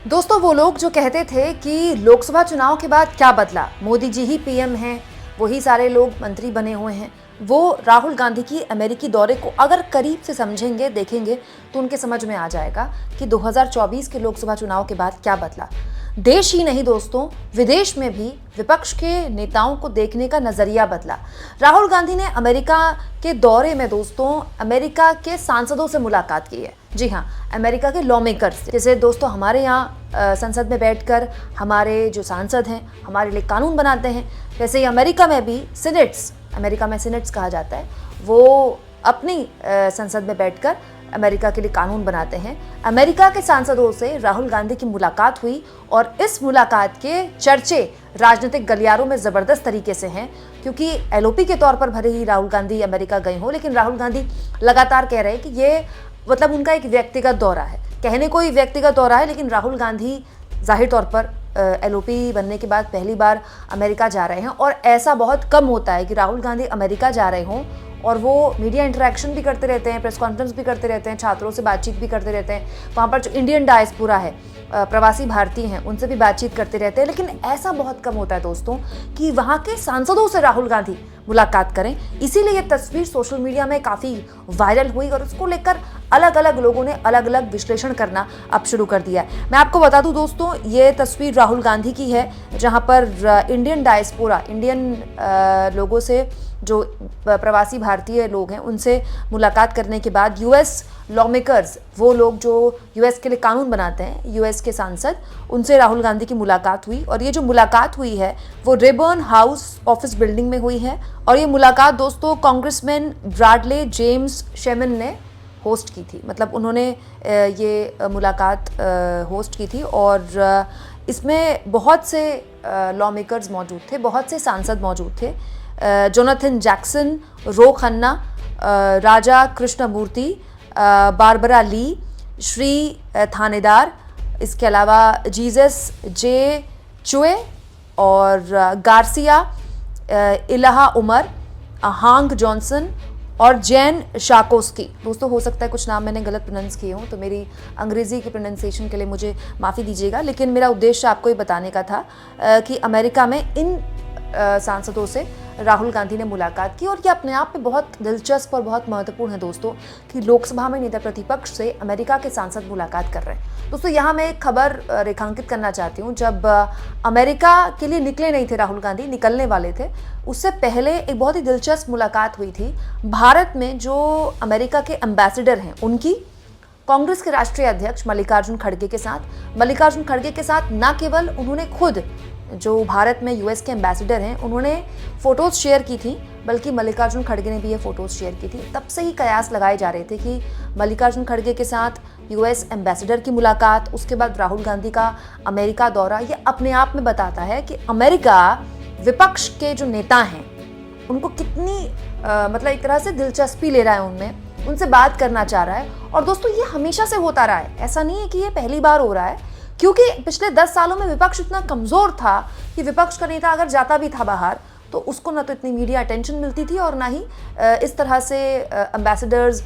दोस्तों, वो लोग जो कहते थे कि लोकसभा चुनाव के बाद क्या बदला, मोदी जी ही पीएम हैं, वही सारे लोग मंत्री बने हुए हैं, वो राहुल गांधी की अमेरिकी दौरे को अगर करीब से समझेंगे, देखेंगे तो उनके समझ में आ जाएगा कि 2024 के लोकसभा चुनाव के बाद क्या बदला। देश ही नहीं दोस्तों, विदेश में भी विपक्ष के नेताओं को देखने का नजरिया बदला। राहुल गांधी ने अमेरिका के दौरे में दोस्तों अमेरिका के सांसदों से मुलाकात की है। जी हाँ, अमेरिका के लॉ मेकर्स, जैसे दोस्तों हमारे यहाँ संसद में बैठकर हमारे जो सांसद हैं हमारे लिए कानून बनाते हैं, वैसे ही अमेरिका में भी सीनेट्स, अमेरिका में सीनेट्स कहा जाता है, वो अपनी संसद में बैठकर अमेरिका के लिए कानून बनाते हैं। अमेरिका के सांसदों से राहुल गांधी की मुलाकात हुई और इस मुलाकात के चर्चे राजनीतिक गलियारों में ज़बरदस्त तरीके से हैं, क्योंकि एलओपी के तौर पर भले ही राहुल गांधी अमेरिका गए हों, लेकिन राहुल गांधी लगातार कह रहे हैं कि ये मतलब उनका एक व्यक्तिगत दौरा है। कहने को ही व्यक्तिगत दौरा है, लेकिन राहुल गांधी जाहिर तौर पर एलओपी बनने के बाद पहली बार अमेरिका जा रहे हैं और ऐसा बहुत कम होता है कि राहुल गांधी अमेरिका जा रहे हों और वो मीडिया इंटरेक्शन भी करते रहते हैं, प्रेस कॉन्फ्रेंस भी करते रहते हैं, छात्रों से बातचीत भी करते रहते हैं, वहाँ पर जो इंडियन डायस्पोरा है, प्रवासी भारतीय हैं, उनसे भी बातचीत करते रहते हैं। लेकिन ऐसा बहुत कम होता है दोस्तों कि वहाँ के सांसदों से राहुल गांधी मुलाकात करें। इसीलिए ये तस्वीर सोशल मीडिया में काफ़ी वायरल हुई और उसको लेकर अलग अलग लोगों ने अलग अलग विश्लेषण करना अब शुरू कर दिया है। मैं आपको बता दूं दोस्तों, ये तस्वीर राहुल गांधी की है, जहां पर इंडियन डायस्पोरा, इंडियन लोगों से, जो प्रवासी भारतीय लोग हैं, उनसे मुलाकात करने के बाद यूएस लॉ मेकर्स, वो लोग जो यूएस के लिए कानून बनाते हैं, यूएस के सांसद, उनसे राहुल गांधी की मुलाकात हुई। और ये जो मुलाकात हुई है वो रेबर्न हाउस ऑफिस बिल्डिंग में हुई है और ये मुलाकात दोस्तों कांग्रेसमैन ब्रैडले जेम्स शेमन ने होस्ट की थी। मतलब उन्होंने ये मुलाकात होस्ट की थी और इसमें बहुत से लॉ मेकर्स मौजूद थे, बहुत से सांसद मौजूद थे। जोनाथन जैक्सन, रो खन्ना, राजा कृष्णमूर्ति, बारबरा ली, श्री थानेदार, इसके अलावा जीसस जे चुए और गार्सिया, इलाहा उमर, हांग जॉनसन और जैन शाकोस्की। दोस्तों, हो सकता है कुछ नाम मैंने गलत प्रोनाउंस किए हों, तो मेरी अंग्रेज़ी की प्रोनाउंसिएशन के लिए मुझे माफ़ी दीजिएगा, लेकिन मेरा उद्देश्य आपको ये बताने का था कि अमेरिका में इन सांसदों से राहुल गांधी ने मुलाकात की। और ये अपने आप में बहुत दिलचस्प और बहुत महत्वपूर्ण है दोस्तों कि लोकसभा में नेता प्रतिपक्ष से अमेरिका के सांसद मुलाकात कर रहे हैं। दोस्तों, यहाँ मैं एक खबर रेखांकित करना चाहती हूँ। जब अमेरिका के लिए निकले नहीं थे राहुल गांधी, निकलने वाले थे, उससे पहले एक बहुत ही दिलचस्प मुलाकात हुई थी भारत में जो अमेरिका के एम्बेसडर हैं उनकी, कांग्रेस के राष्ट्रीय अध्यक्ष मल्लिकार्जुन खड़गे के साथ। मल्लिकार्जुन खड़गे के साथ न केवल उन्होंने खुद, जो भारत में यूएस के एम्बेसडर हैं, उन्होंने फ़ोटोज़ शेयर की थी, बल्कि मल्लिकार्जुन खड़गे ने भी ये फ़ोटोज़ शेयर की थी। तब से ही कयास लगाए जा रहे थे कि मल्लिकार्जुन खड़गे के साथ यूएस एम्बेसडर की मुलाकात, उसके बाद राहुल गांधी का अमेरिका दौरा, ये अपने आप में बताता है कि अमेरिका विपक्ष के जो नेता हैं उनको कितनी मतलब एक तरह से दिलचस्पी ले रहा है उनमें, उनसे बात करना चाह रहा है। और दोस्तों, ये हमेशा से होता रहा है, ऐसा नहीं है कि ये पहली बार हो रहा है, क्योंकि पिछले 10 सालों में विपक्ष इतना कमज़ोर था कि विपक्ष का नेता अगर जाता भी था बाहर तो उसको ना तो इतनी मीडिया अटेंशन मिलती थी और ना ही इस तरह से एम्बेसडर्स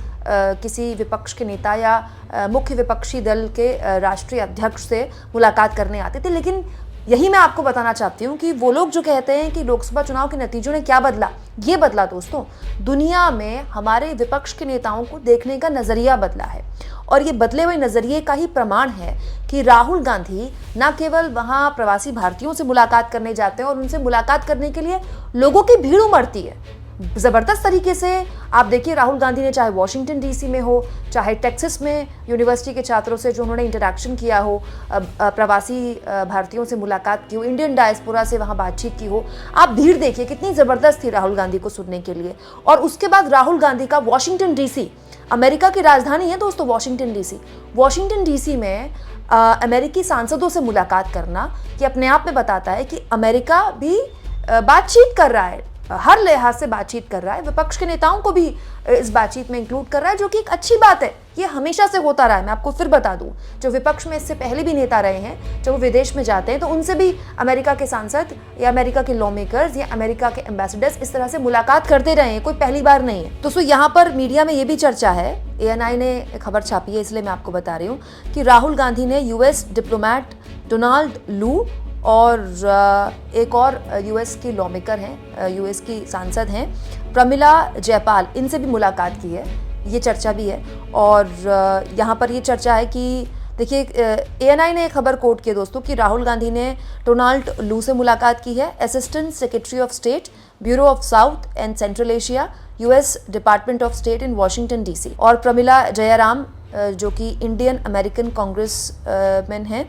किसी विपक्ष के नेता या मुख्य विपक्षी दल के राष्ट्रीय अध्यक्ष से मुलाकात करने आते थे। लेकिन यही मैं आपको बताना चाहती हूँ कि वो लोग जो कहते हैं कि लोकसभा चुनाव के नतीजों ने क्या बदला, ये बदला दोस्तों, दुनिया में हमारे विपक्ष के नेताओं को देखने का नज़रिया बदला है। और ये बदले हुए नज़रिए का ही प्रमाण है कि राहुल गांधी न केवल वहाँ प्रवासी भारतीयों से मुलाकात करने जाते हैं और उनसे मुलाकात करने के लिए लोगों की भीड़ उमड़ती है ज़बरदस्त तरीके से। आप देखिए, राहुल गांधी ने चाहे वॉशिंगटन डीसी में हो, चाहे टेक्सास में यूनिवर्सिटी के छात्रों से जो उन्होंने इंटरेक्शन किया हो, प्रवासी भारतीयों से मुलाकात की हो, इंडियन डायस्पोरा से वहाँ बातचीत की हो, आप भीड़ देखिए कितनी ज़बरदस्त थी राहुल गांधी को सुनने के लिए। और उसके बाद राहुल गांधी का वॉशिंगटन डीसी, अमेरिका की राजधानी है दोस्तों वॉशिंगटन डीसी, वॉशिंगटन डीसी में अमेरिकी सांसदों से मुलाकात करना, ये अपने आप में बताता है कि अमेरिका भी बातचीत कर रहा है हर लिहाज से बातचीत कर रहा है, विपक्ष के नेताओं को भी इस बातचीत में इंक्लूड कर रहा है, जो कि एक अच्छी बात है। ये हमेशा से होता रहा है। मैं आपको फिर बता दूं, जो विपक्ष में इससे पहले भी नेता रहे हैं, जब वो विदेश में जाते हैं तो उनसे भी अमेरिका के सांसद या अमेरिका के लॉ मेकर्स या अमेरिका के एम्बेसडर्स इस तरह से मुलाकात करते रहे हैं, कोई पहली बार नहीं है। तो यहाँ पर मीडिया में ये भी चर्चा है, ANI ने खबर छापी है इसलिए मैं आपको बता रही हूँ कि राहुल गांधी ने US डिप्लोमैट डोनाल्ड लू और एक और US की लॉ मेकर हैं, US की सांसद हैं प्रमिला जयपाल, इनसे भी मुलाकात की है, ये चर्चा भी है। और यहाँ पर ये चर्चा है कि देखिए, ANI ने खबर कोट की है दोस्तों कि राहुल गांधी ने डोनाल्ड लू से मुलाकात की है, assistant secretary of state, bureau of south and central Asia, US department of state in Washington DC। और प्रमिला जयराम जो कि इंडियन अमेरिकन कांग्रेस मैन हैं,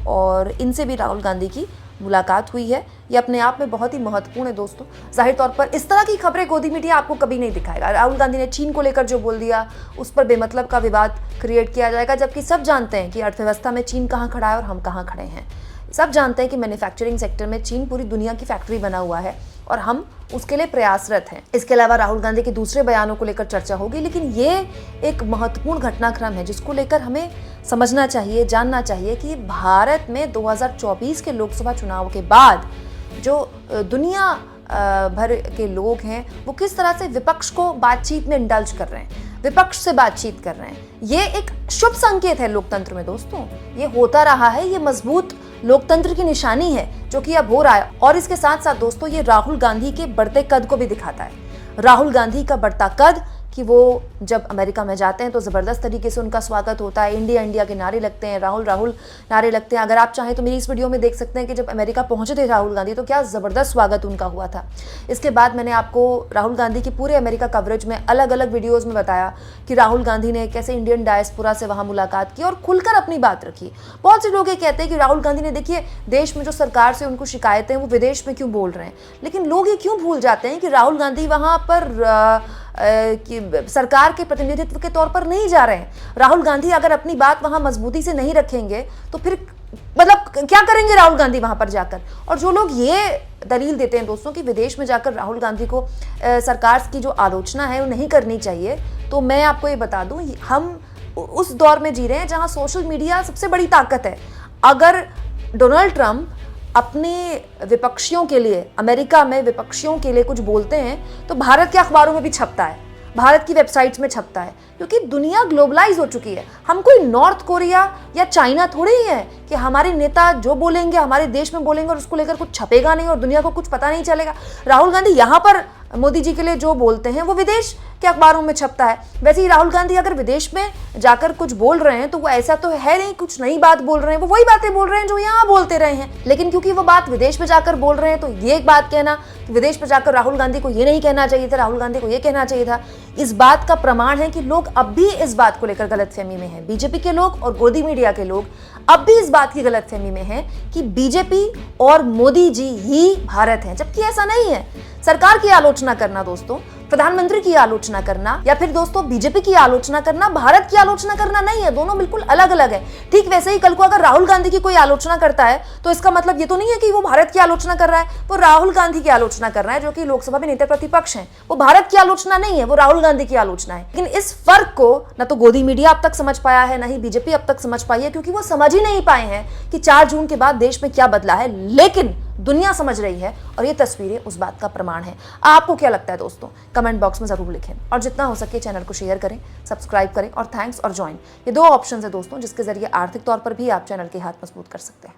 और इनसे भी राहुल गांधी की मुलाकात हुई है। ये अपने आप में बहुत ही महत्वपूर्ण है दोस्तों। जाहिर तौर पर इस तरह की खबरें गोदी मीडिया आपको कभी नहीं दिखाएगा। राहुल गांधी ने चीन को लेकर जो बोल दिया, उस पर बेमतलब का विवाद क्रिएट किया जाएगा, जबकि सब जानते हैं कि अर्थव्यवस्था में चीन कहाँ खड़ा है और हम कहाँ खड़े हैं। सब जानते हैं कि मैन्युफैक्चरिंग सेक्टर में चीन पूरी दुनिया की फैक्ट्री बना हुआ है और हम उसके लिए प्रयासरत हैं। इसके अलावा राहुल गांधी के दूसरे बयानों को लेकर चर्चा होगी, लेकिन ये एक महत्वपूर्ण घटनाक्रम है जिसको लेकर हमें समझना चाहिए, जानना चाहिए कि भारत में 2024 के लोकसभा चुनाव के बाद जो दुनिया भर के लोग हैं वो किस तरह से विपक्ष को बातचीत में इंडल्ज कर रहे हैं, विपक्ष से बातचीत कर रहे हैं। ये एक शुभ संकेत है लोकतंत्र में दोस्तों। ये होता रहा है, ये मजबूत लोकतंत्र की निशानी है जो कि अब हो रहा है। और इसके साथ साथ दोस्तों ये राहुल गांधी के बढ़ते कद को भी दिखाता है। राहुल गांधी का बढ़ता कद कि वो जब अमेरिका में जाते हैं तो ज़बरदस्त तरीके से उनका स्वागत होता है, इंडिया इंडिया के नारे लगते हैं, राहुल राहुल नारे लगते हैं। अगर आप चाहें तो मेरी इस वीडियो में देख सकते हैं कि जब अमेरिका पहुंचे थे राहुल गांधी तो क्या ज़बरदस्त स्वागत उनका हुआ था। इसके बाद मैंने आपको राहुल गांधी की पूरे अमेरिका कवरेज में अलग अलग वीडियोज़ में बताया कि राहुल गांधी ने कैसे इंडियन डायस्पोरा से वहाँ मुलाकात की और खुलकर अपनी बात रखी। बहुत से लोग ये कहते हैं कि राहुल गांधी ने, देखिए देश में जो सरकार से उनको शिकायतें हैं वो विदेश में क्यों बोल रहे हैं, लेकिन लोग ये क्यों भूल जाते हैं कि राहुल गांधी वहाँ पर कि सरकार के प्रतिनिधित्व के तौर पर नहीं जा रहे हैं। राहुल गांधी अगर अपनी बात वहां मजबूती से नहीं रखेंगे तो फिर मतलब क्या करेंगे राहुल गांधी वहां पर जाकर। और जो लोग ये दलील देते हैं दोस्तों कि विदेश में जाकर राहुल गांधी को सरकार की जो आलोचना है वो नहीं करनी चाहिए, तो मैं आपको ये बता दूं, हम उस दौर में जी रहे हैं जहां सोशल मीडिया सबसे बड़ी ताकत है। अगर डोनाल्ड ट्रंप अपने विपक्षियों के लिए, अमेरिका में विपक्षियों के लिए कुछ बोलते हैं तो भारत के अखबारों में भी छपता है, भारत की वेबसाइट्स में छपता है, क्योंकि दुनिया ग्लोबलाइज हो चुकी है। हम कोई नॉर्थ कोरिया या चाइना थोड़ी ही है कि हमारे नेता जो बोलेंगे हमारे देश में बोलेंगे और उसको लेकर कुछ छपेगा नहीं और दुनिया को कुछ पता नहीं चलेगा। राहुल गांधी यहाँ पर मोदी जी के लिए जो बोलते हैं वो विदेश के अखबारों में छपता है। वैसे ही राहुल गांधी अगर विदेश में जाकर कुछ बोल रहे हैं तो वो ऐसा तो है नहीं कुछ नई बात बोल रहे हैं, वो वही बातें बोल रहे हैं जो यहाँ बोलते रहे हैं। लेकिन क्योंकि वो बात विदेश में जाकर बोल रहे हैं तो ये एक बात कहना कि विदेश में जाकर राहुल गांधी को ये नहीं कहना चाहिए था, राहुल गांधी को ये कहना चाहिए था, इस बात का प्रमाण है कि लोग अब भी इस बात को लेकर गलतफहमी में हैं। बीजेपी के लोग और गोदी मीडिया के लोग अब भी इस बात की गलतफहमी में हैं कि बीजेपी और मोदी जी ही भारत हैं, जबकि ऐसा नहीं है। सरकार की आलोचना करना दोस्तों, प्रधानमंत्री की आलोचना करना या फिर दोस्तों बीजेपी की आलोचना करना भारत की आलोचना करना नहीं है, दोनों बिल्कुल अलग अलग है। ठीक वैसे ही कल को अगर राहुल गांधी की कोई आलोचना करता है तो इसका मतलब ये तो नहीं है कि वो भारत की आलोचना कर रहा है, वो राहुल गांधी की आलोचना कर रहा है जो कि लोकसभा में नेता प्रतिपक्ष हैं। वो भारत की आलोचना नहीं है, वो राहुल गांधी की आलोचना है। लेकिन इस फर्क को न तो गोदी मीडिया अब तक समझ पाया है, न ही बीजेपी अब तक समझ पाई है, क्योंकि वो समझ ही नहीं पाए हैं कि 4 जून के बाद देश में क्या बदला है। लेकिन दुनिया समझ रही है और ये तस्वीरें उस बात का प्रमाण है। आपको क्या लगता है दोस्तों, कमेंट बॉक्स में जरूर लिखें और जितना हो सके चैनल को शेयर करें, सब्सक्राइब करें और थैंक्स और ज्वाइन, ये 2 ऑप्शन है दोस्तों जिसके जरिए आर्थिक तौर पर भी आप चैनल के हाथ मजबूत कर सकते हैं।